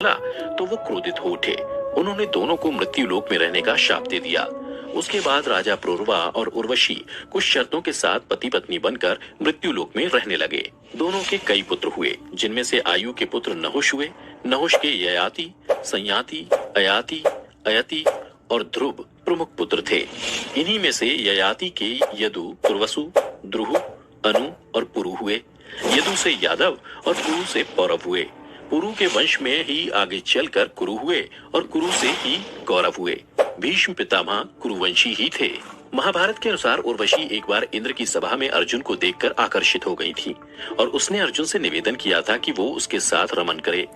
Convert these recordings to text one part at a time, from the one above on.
तो वो क्रोधित हो उठे। उन्होंने दोनों को मृत्यु लोक में रहने का शाप दे दिया। उसके बाद राजा प्रोरवा और उर्वशी कुछ शर्तों के साथ पति पत्नी बनकर मृत्यु लोक में रहने लगे। दोनों के कई पुत्र हुए, जिनमें से आयु के पुत्र नहुष हुए। नहुष के ययाति, संयाति, अयाति, अयति और ध्रुव प्रमुख पुत्र थे। इन्हीं में से ययाति के यदु, तुर्वसु, द्रुहु, अनु और पुरु हुए। यदु से यादव और पुरु से पौरव हुए। पुरु के वंश में ही आगे चलकर कुरु हुए और कुरु से ही गौरव हुए। भीष्म पितामह कुरुवंशी ही थे। महाभारत के अनुसार उर्वशी एक बार इंद्र की सभा में अर्जुन को देखकर आकर्षित हो गई थी और उसने अर्जुन से निवेदन किया था कि वो उसके साथ रमन करे,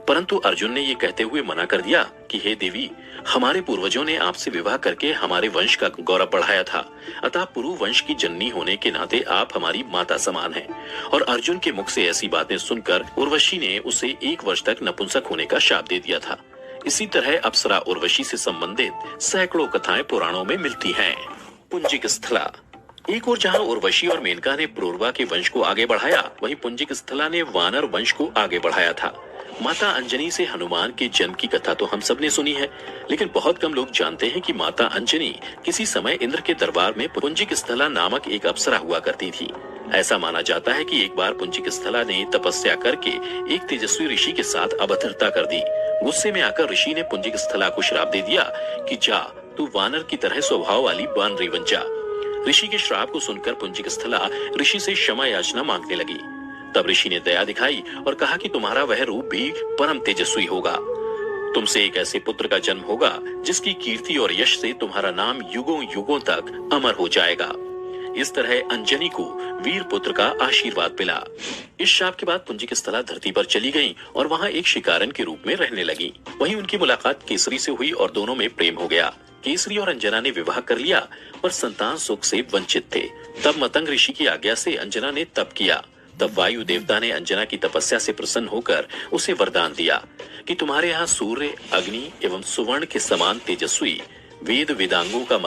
परंतु अर्जुन ने ये कहते हुए मना कर दिया कि हे देवी, हमारे पूर्वजों ने आपसे विवाह करके हमारे वंश का गौरव बढ़ाया था, अतः पुरु वंश की जननी होने के नाते आप हमारी माता समान हैं। और अर्जुन के मुख से ऐसी बातें सुनकर उर्वशी ने उसे 1 वर्ष तक नपुंसक होने का शाप दे दिया था। इसी तरह अप्सरा उर्वशी से संबंधित सैकड़ों कथाएं पुराणों में मिलती हैं। पुंजिक स्थला। एक और जहां उर्वशी और मेनका ने प्रोरवा के वंश को आगे बढ़ाया, वहीं पुंजिक स्थला ने वानर वंश को आगे बढ़ाया था। माता अंजनी से हनुमान के जन्म की कथा तो हम सब ने सुनी है, लेकिन बहुत कम लोग जानते हैं कि माता अंजनी किसी समय इंद्र के दरबार में पुंजिक स्थला नामक एक अप्सरा हुआ करती थी। ऐसा माना जाता है कि एक बार पुंजिक स्थला ने तपस्या करके एक तेजस्वी ऋषि के साथ अभद्रता कर दी। गुस्से में आकर ऋषि ने पुंजिक स्थला को श्राप दे दिया कि जा, तू वानर की तरह स्वभाव वाली वानरी बन जा। ऋषि के श्राप को सुनकर पुंजिक स्थला ऋषि से क्षमा याचना मांगने लगी। तब ऋषि ने दया दिखाई और कहा कि तुम्हारा वह रूप भी परम तेजस्वी होगा। तुमसे एक ऐसे पुत्र का जन्म होगा जिसकी कीर्ति और यश से तुम्हारा नाम युगों युगों तक अमर हो जाएगा। इस तरह अंजनी को वीर पुत्र का आशीर्वाद मिला। इस शाप के बाद पुंजिक स्थला धरती पर चली गईं और वहां एक शिकारन के रूप में रहने लगी। वहीं उनकी मुलाकात केसरी से हुई और दोनों में प्रेम हो गया। केसरी और अंजना ने विवाह कर लिया पर संतान सुख से वंचित थे। तब मतंग ऋषि की आज्ञा से अंजना ने तप किया। तब वायु देवता ने अंजना की तपस्या से प्रसन्न होकर उसे वरदान दिया कि तुम्हारे यहाँ सूर्य, अग्नि एवं सुवर्ण के समान तेजस्वी वेद वेदांगों का